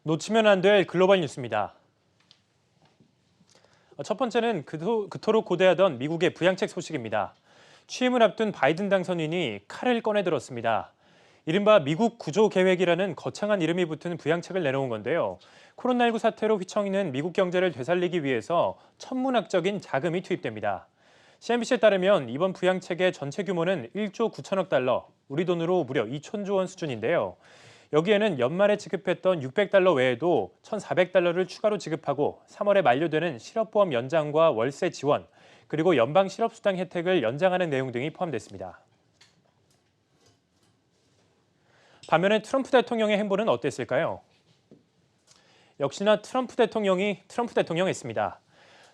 놓치면 안 될 글로벌 뉴스입니다. 첫 번째는 그토록 고대하던 미국의 부양책 소식입니다. 취임을 앞둔 바이든 당선인이 칼을 꺼내들었습니다. 이른바 미국 구조 계획이라는 거창한 이름이 붙은 부양책을 내놓은 건데요. 코로나19 사태로 휘청이는 미국 경제를 되살리기 위해서 천문학적인 자금이 투입됩니다. CNBC에 따르면 이번 부양책의 전체 규모는 1조 9천억 달러, 우리 돈으로 무려 2천조 원 수준인데요. 여기에는 연말에 지급했던 600달러 외에도 1,400달러를 추가로 지급하고 3월에 만료되는 실업보험 연장과 월세 지원, 그리고 연방 실업수당 혜택을 연장하는 내용 등이 포함됐습니다. 반면에 트럼프 대통령의 행보는 어땠을까요? 역시나 트럼프 대통령했습니다.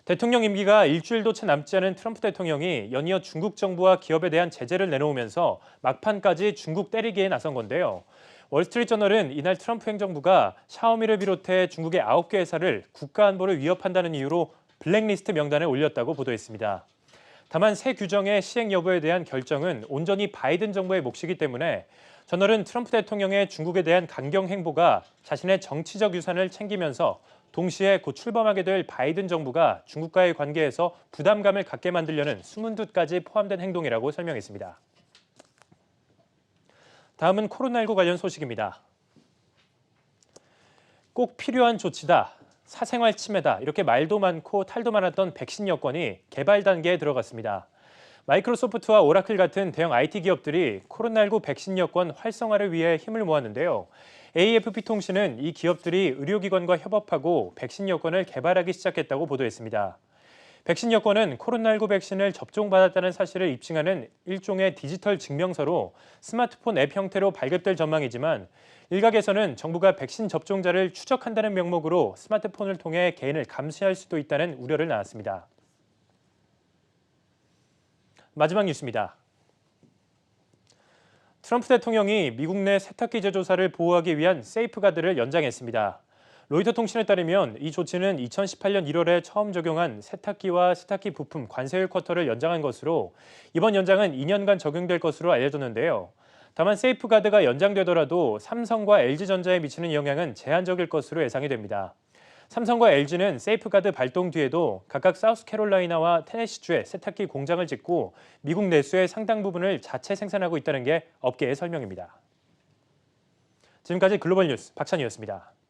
대통령 임기가 일주일도 채 남지 않은 트럼프 대통령이 연이어 중국 정부와 기업에 대한 제재를 내놓으면서 막판까지 중국 때리기에 나선 건데요. 월스트리트저널은 이날 트럼프 행정부가 샤오미를 비롯해 중국의 9개 회사를 국가안보를 위협한다는 이유로 블랙리스트 명단에 올렸다고 보도했습니다. 다만 새 규정의 시행 여부에 대한 결정은 온전히 바이든 정부의 몫이기 때문에 저널은 트럼프 대통령의 중국에 대한 강경 행보가 자신의 정치적 유산을 챙기면서 동시에 곧 출범하게 될 바이든 정부가 중국과의 관계에서 부담감을 갖게 만들려는 숨은 뜻까지 포함된 행동이라고 설명했습니다. 다음은 코로나19 관련 소식입니다. 꼭 필요한 조치다, 사생활 침해다 이렇게 말도 많고 탈도 많았던 백신 여권이 개발 단계에 들어갔습니다. 마이크로소프트와 오라클 같은 대형 IT 기업들이 코로나19 백신 여권 활성화를 위해 힘을 모았는데요. AFP 통신은 이 기업들이 의료기관과 협업하고 백신 여권을 개발하기 시작했다고 보도했습니다. 백신 여권은 코로나19 백신을 접종받았다는 사실을 입증하는 일종의 디지털 증명서로 스마트폰 앱 형태로 발급될 전망이지만 일각에서는 정부가 백신 접종자를 추적한다는 명목으로 스마트폰을 통해 개인을 감시할 수도 있다는 우려를 낳았습니다. 마지막 뉴스입니다. 트럼프 대통령이 미국 내 세탁기 제조사를 보호하기 위한 세이프가드를 연장했습니다. 로이터 통신에 따르면 이 조치는 2018년 1월에 처음 적용한 세탁기와 세탁기 부품 관세율 쿼터를 연장한 것으로 이번 연장은 2년간 적용될 것으로 알려졌는데요. 다만 세이프가드가 연장되더라도 삼성과 LG전자에 미치는 영향은 제한적일 것으로 예상이 됩니다. 삼성과 LG는 세이프가드 발동 뒤에도 각각 사우스캐롤라이나와 테네시주에 세탁기 공장을 짓고 미국 내수의 상당 부분을 자체 생산하고 있다는 게 업계의 설명입니다. 지금까지 글로벌 뉴스 박찬희였습니다.